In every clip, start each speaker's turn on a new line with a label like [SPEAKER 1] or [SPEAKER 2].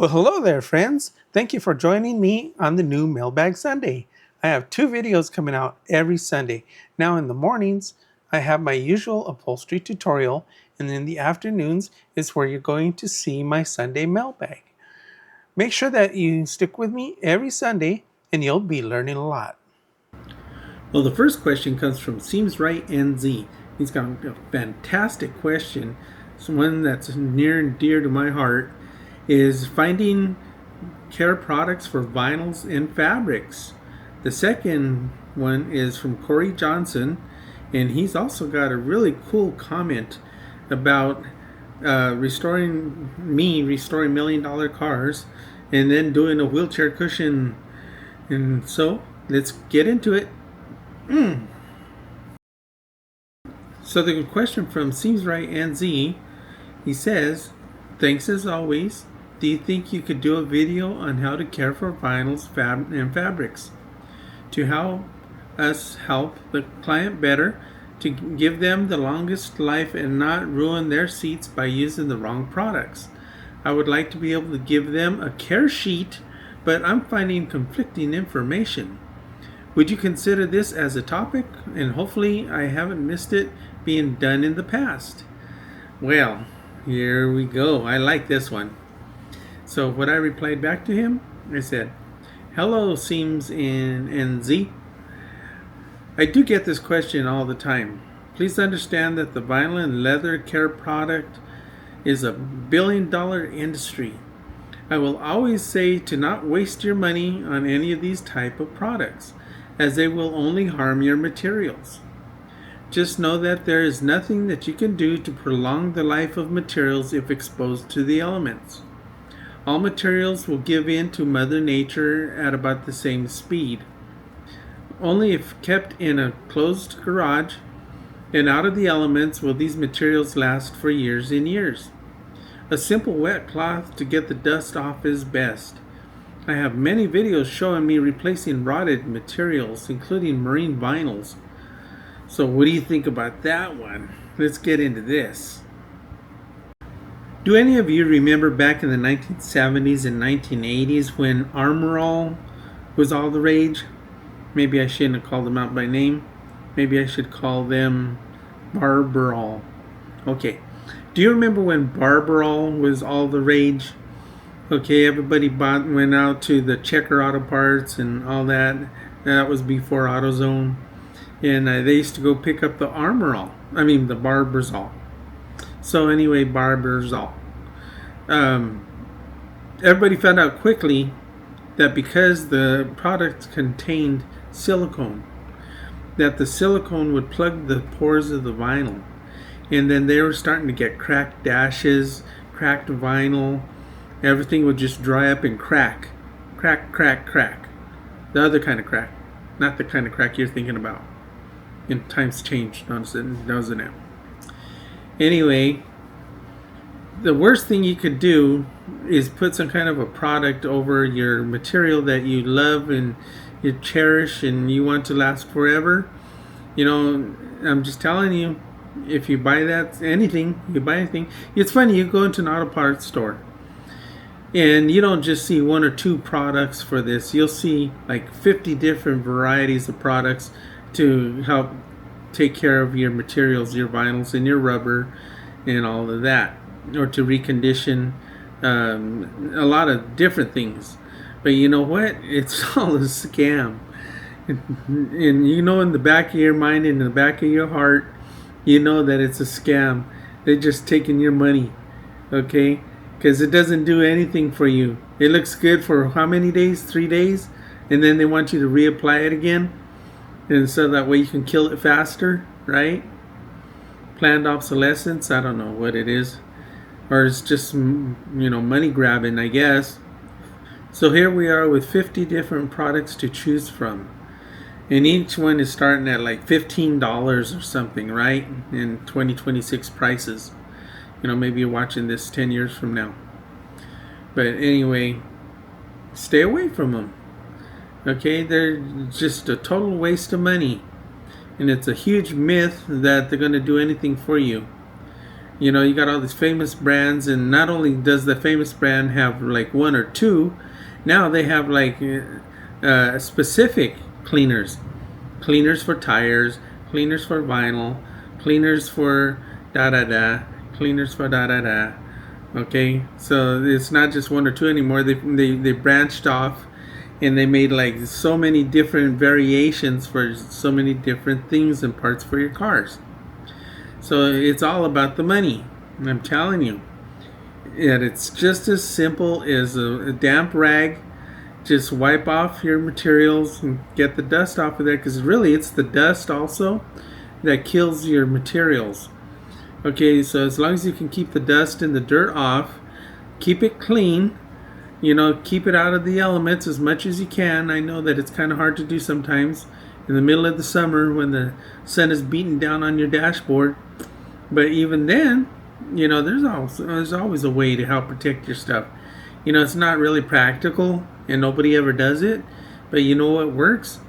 [SPEAKER 1] Well, hello there, friends. Thank you for joining me on the new Mailbag Sunday. I have 2 videos coming out every Sunday. Now, in the mornings, I have my usual upholstery tutorial, and in the afternoons is where you're going to see my Sunday mailbag. Make sure that you stick with me every Sunday, and you'll be learning a lot.
[SPEAKER 2] Well, the first question comes from Seamsrightnz. He's got a fantastic question. It's one that's near and dear to my heart. Is finding care products for vinyls and fabrics. The second one is from Cory Johnson, and he's also got a really cool comment about restoring $1 million cars and then doing a wheelchair cushion. And so let's get into it. So the question from Seamsrightnz, he says, thanks as always. Do you think you could do a video on how to care for vinyls and fabrics to help us help the client better, to give them the longest life and not ruin their seats by using the wrong products? I would like to be able to give them a care sheet, but I'm finding conflicting information. Would you consider this as a topic? And hopefully I haven't missed it being done in the past. Well, here we go. I like this one. So what I replied back to him, I said, hello, Seamsrightnz. I do get this question all the time. Please understand that the vinyl and leather care product is a billion-dollar industry. I will always say to not waste your money on any of these type of products, as they will only harm your materials. Just know that there is nothing that you can do to prolong the life of materials if exposed to the elements. All materials will give in to Mother Nature at about the same speed. Only if kept in a closed garage and out of the elements will these materials last for years and years. A simple wet cloth to get the dust off is best. I have many videos showing me replacing rotted materials, including marine vinyls. So what do you think about that one? Let's get into this. Do any of you remember back in the 1970s and 1980s when Armor All was all the rage? Maybe I shouldn't have called them out by name. Maybe I should call them Barber All. Okay. Do you remember when Barber All was all the rage? Okay, everybody went out to the Checker Auto Parts and all that. That was before AutoZone. And they used to go pick up the the Barber's All. So anyway, Barber's All. Everybody found out quickly that because the product contained silicone, that the silicone would plug the pores of the vinyl. And then they were starting to get cracked dashes, cracked vinyl. Everything would just dry up and crack. Crack, crack, crack. The other kind of crack. Not the kind of crack you're thinking about. And times changed, doesn't it? Anyway, the worst thing you could do is put some kind of a product over your material that you love and you cherish and you want to last forever. You know, I'm just telling you, if you buy anything, it's funny, you go into an auto parts store and you don't just see 1 or 2 products for this. You'll see like 50 different varieties of products to help take care of your materials, your vinyls and your rubber and all of that, or to recondition a lot of different things. But you know what? It's all a scam. And you know, in the back of your mind, in the back of your heart, you know that it's a scam. They're just taking your money, okay? Because it doesn't do anything for you. It looks good for how many days? 3 days? And then they want you to reapply it again. And so that way you can kill it faster, right? Planned obsolescence, I don't know what it is. Or it's just, money grabbing, I guess. So here we are with 50 different products to choose from. And each one is starting at like $15 or something, right? In 2026 prices. Maybe you're watching this 10 years from now. But anyway, stay away from them. Okay, they're just a total waste of money. And it's a huge myth that they're going to do anything for you. You got all these famous brands, and not only does the famous brand have like one or two, now they have like specific cleaners. Cleaners for tires, cleaners for vinyl, cleaners for da da da, cleaners for da da da. Okay, so it's not just one or two anymore. They branched off, and they made like so many different variations for so many different things and parts for your cars. So it's all about the money. And I'm telling you, and it's just as simple as a damp rag. Just wipe off your materials and get the dust off of there, because really it's the dust also that kills your materials. Okay, so as long as you can keep the dust and the dirt off, keep it clean, keep it out of the elements as much as you can. I know that it's kind of hard to do sometimes in the middle of the summer when the sun is beating down on your dashboard, but even then, there's always a way to help protect your stuff. It's not really practical and nobody ever does it, but you know what works?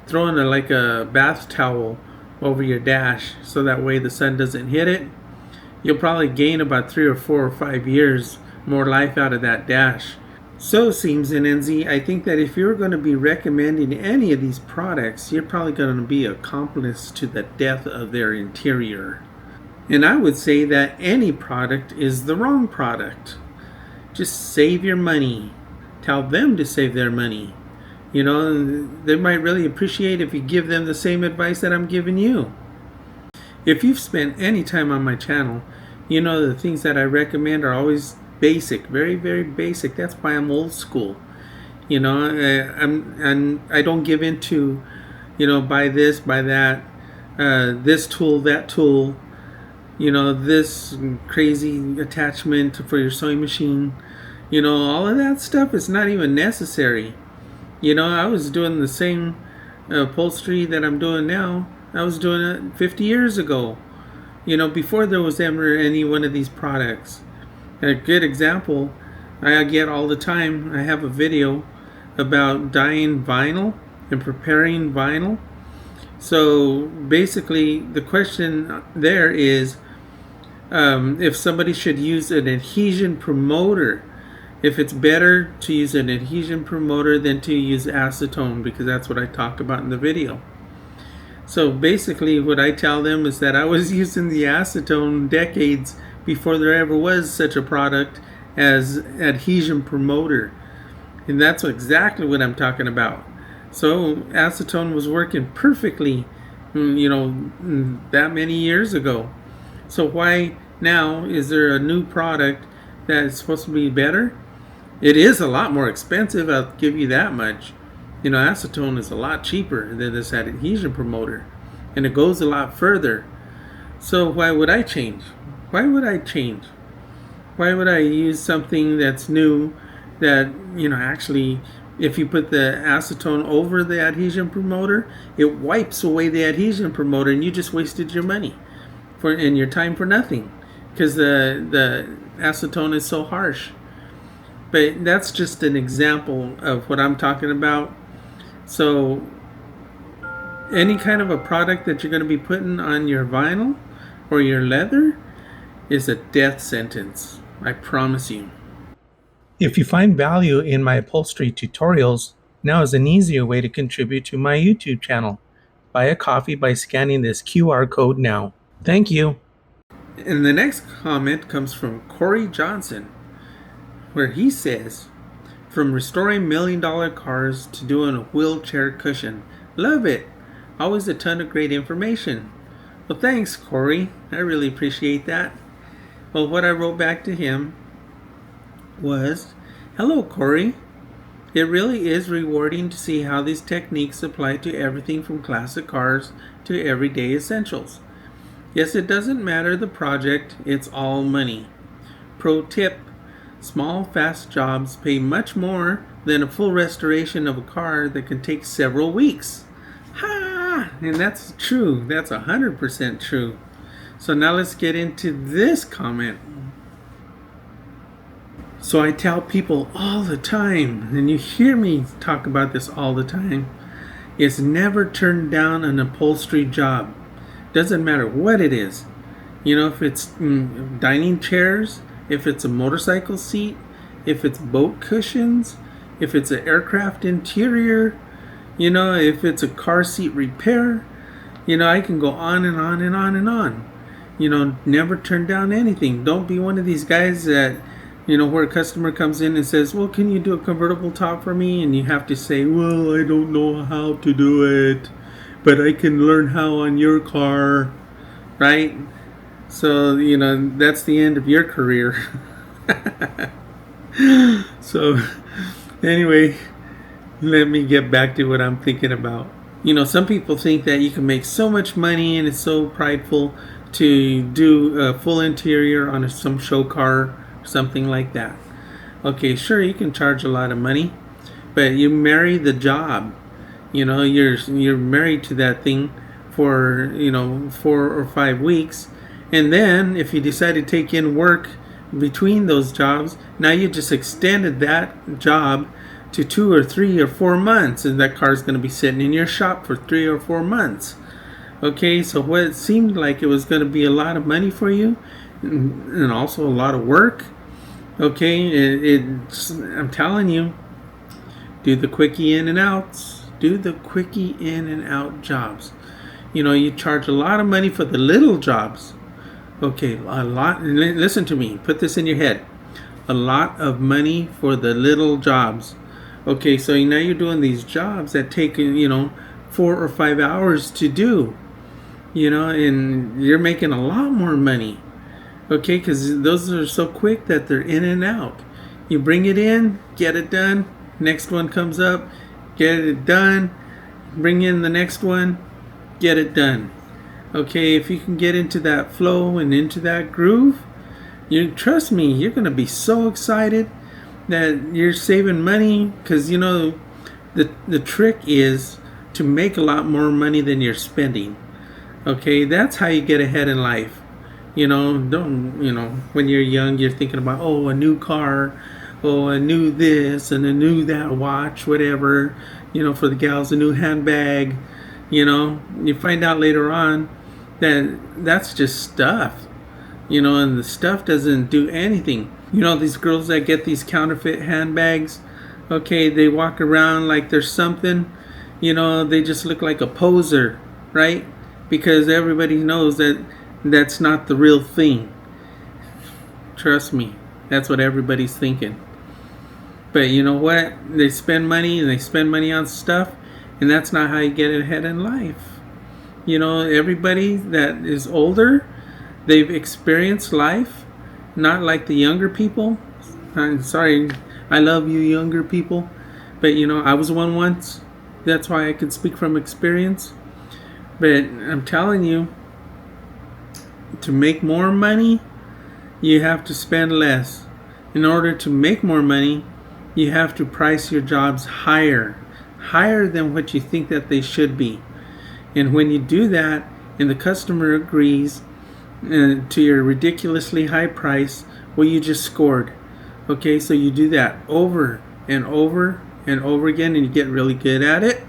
[SPEAKER 2] Throwing like a bath towel over your dash so that way the sun doesn't hit it. You'll probably gain about 3 or 4 or 5 years more life out of that dash. So Seamsrightnz, I think that if you're going to be recommending any of these products, you're probably going to be accomplice to the death of their interior. And I would say that any product is the wrong product. Just save your money. Tell them to save their money. They might really appreciate if you give them the same advice that I'm giving you. If you've spent any time on my channel, the things that I recommend are always basic, very, very basic. That's why I'm old school. I don't give into, buy this, buy that, this tool, that tool, this crazy attachment for your sewing machine. All of that stuff is not even necessary. I was doing the same upholstery that I'm doing now. I was doing it 50 years ago, before there was ever any one of these products. A good example I get all the time, I have a video about dyeing vinyl and preparing vinyl. So basically the question there is if somebody should use an adhesion promoter, if it's better to use an adhesion promoter than to use acetone, because that's what I talk about in the video. So basically what I tell them is that I was using the acetone decades before there ever was such a product as adhesion promoter. And that's exactly what I'm talking about. So acetone was working perfectly, that many years ago. So why now is there a new product that is supposed to be better? It is a lot more expensive, I'll give you that much. Acetone is a lot cheaper than this adhesion promoter, and it goes a lot further. So why would I change? Why would I change? Why would I use something that's new that, actually, if you put the acetone over the adhesion promoter, it wipes away the adhesion promoter, and you just wasted your money and your time for nothing, because the acetone is so harsh. But that's just an example of what I'm talking about. So any kind of a product that you're going to be putting on your vinyl or your leather is a death sentence. I promise you. If you find value in my upholstery tutorials, now is an easier way to contribute to my YouTube channel. Buy a coffee by scanning this QR code now. Thank you. And the next comment comes from Cory Johnson, where he says, from restoring $1 million cars to doing a wheelchair cushion. Love it. Always a ton of great information. Well, thanks, Cory. I really appreciate that. Well, what I wrote back to him was, hello, Cory. It really is rewarding to see how these techniques apply to everything from classic cars to everyday essentials. Yes, it doesn't matter the project, it's all money. Pro tip, small, fast jobs pay much more than a full restoration of a car that can take several weeks. Ha! And that's true. That's 100% true. So now let's get into this comment. So I tell people all the time, and you hear me talk about this all the time, is never turn down an upholstery job. Doesn't matter what it is. If it's dining chairs, if it's a motorcycle seat, if it's boat cushions, if it's an aircraft interior, if it's a car seat repair, I can go on and on and on and on. Never turn down anything. Don't be one of these guys that, where a customer comes in and says, well, can you do a convertible top for me? And you have to say, well, I don't know how to do it, but I can learn how on your car, right? So, that's the end of your career. So, anyway, let me get back to what I'm thinking about. Some people think that you can make so much money and it's so prideful to do a full interior on some show car, something like that. Okay, sure, you can charge a lot of money, but you marry the job. You're married to that thing for 4 or 5 weeks, and then if you decide to take in work between those jobs, now you just extended that job to 2 or 3 or 4 months, and that car's going to be sitting in your shop for 3 or 4 months. Okay, so what it seemed like it was going to be a lot of money for you, and also a lot of work. Okay, I'm telling you, do the quickie in and outs. Do the quickie in and out jobs. You charge a lot of money for the little jobs. Okay, a lot. Listen to me. Put this in your head. A lot of money for the little jobs. Okay, so now you're doing these jobs that take 4 or 5 hours to do. And you're making a lot more money. Okay, because those are so quick that they're in and out. You bring it in, get it done. Next one comes up, get it done. Bring in the next one, get it done. Okay, if you can get into that flow and into that groove, trust me, you're going to be so excited that you're saving money, because the trick is to make a lot more money than you're spending. Okay, that's how you get ahead in life. When you're young, you're thinking about, a new car, a new this and a new that watch, whatever, for the gals, a new handbag. You find out later on that that's just stuff, and the stuff doesn't do anything. These girls that get these counterfeit handbags, okay, they walk around like there's something, they just look like a poser, right? Because everybody knows that that's not the real thing. Trust me, that's what everybody's thinking. But you know what? They spend money and they spend money on stuff, and that's not how you get ahead in life. Everybody that is older, they've experienced life, not like the younger people. I'm sorry, I love you younger people, but I was one once. That's why I can speak from experience. But I'm telling you, to make more money, you have to spend less. In order to make more money, you have to price your jobs higher than what you think that they should be. And when you do that, and the customer agrees to your ridiculously high price, well, you just scored. Okay, so you do that over and over and over again, and you get really good at it.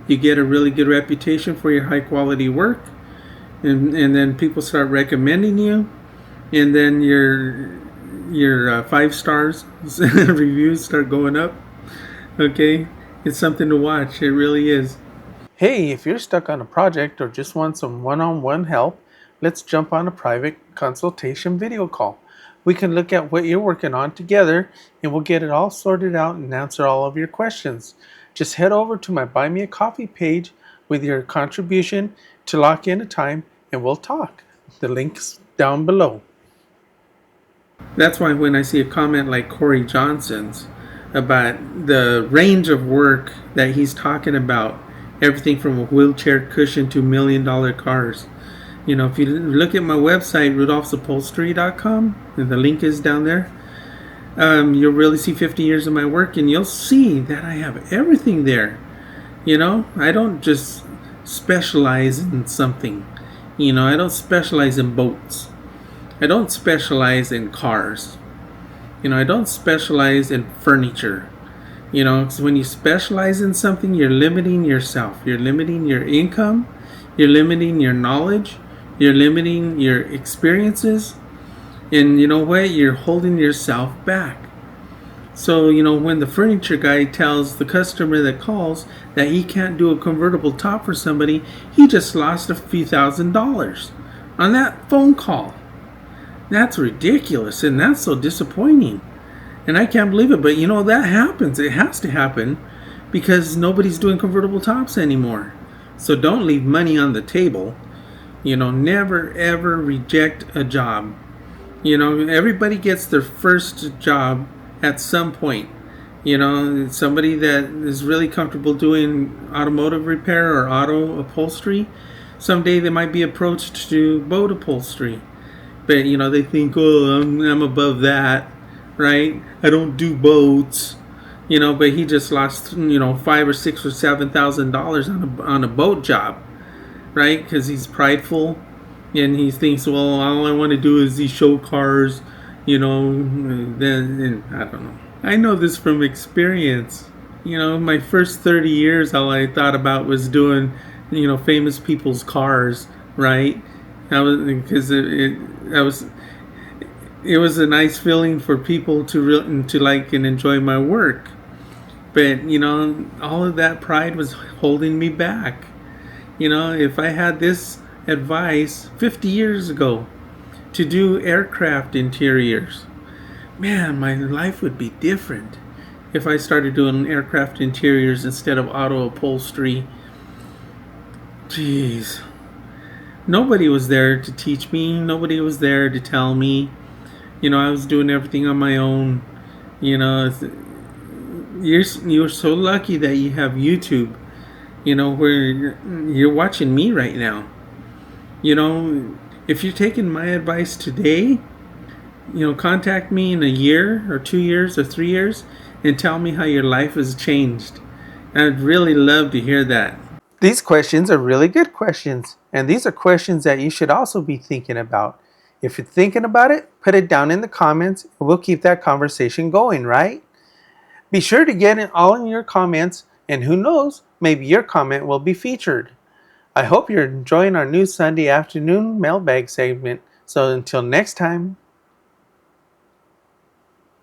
[SPEAKER 2] You get a really good reputation for your high quality work, and then people start recommending you, and then your 5 stars reviews start going up. Okay, it's something to watch. It really is.
[SPEAKER 1] Hey, if you're stuck on a project or just want some one-on-one help, let's jump on a private consultation video call. We can look at what you're working on together, and we'll get it all sorted out and answer all of your questions. Just head over to my Buy Me a Coffee page with your contribution to lock in a time, and we'll talk. The link's down below.
[SPEAKER 2] That's why when I see a comment like Cory Johnson's about the range of work that he's talking about, everything from a wheelchair cushion to $1 million cars. If you look at my website, rudolphsupholstery.com, and the link is down there, you'll really see 50 years of my work, and you'll see that I have everything there. I don't just specialize in something. I don't specialize in boats. I don't specialize in cars. I don't specialize in furniture. Because when you specialize in something, you're limiting yourself. You're limiting your income. You're limiting your knowledge. You're limiting your experiences, and you know what? You're holding yourself back. So, when the furniture guy tells the customer that calls that he can't do a convertible top for somebody, he just lost a few $1,000s on that phone call. That's ridiculous, and that's so disappointing. And I can't believe it, but that happens. It has to happen because nobody's doing convertible tops anymore. So don't leave money on the table. Never ever reject a job. Everybody gets their first job at some point. Somebody that is really comfortable doing automotive repair or auto upholstery, someday they might be approached to do boat upholstery. But they think, oh, I'm above that, right? I don't do boats. But he just lost $5 or $6 or $7,000 on a boat job, right? Because he's prideful, and he thinks, well, all I want to do is these show cars, then I don't know. I know this from experience. My first 30 years, all I thought about was doing, famous people's cars, right? Because it was a nice feeling for people to like and enjoy my work. But all of that pride was holding me back. If I had this advice 50 years ago to do aircraft interiors, man, my life would be different. If I started doing aircraft interiors instead of auto upholstery, jeez. Nobody was there to teach me. Nobody was there to tell me. I was doing everything on my own. You're so lucky that you have YouTube. Where you're watching me right now. If you're taking my advice today, contact me in a year or 2 years or 3 years and tell me how your life has changed. I'd really love to hear that.
[SPEAKER 1] These questions are really good questions, and these are questions that you should also be thinking about. If you're thinking about it, put it down in the comments, and we'll keep that conversation going, right? Be sure to get it all in your comments, and who knows, maybe your comment will be featured. I hope you're enjoying our new Sunday afternoon mailbag segment. So until next time,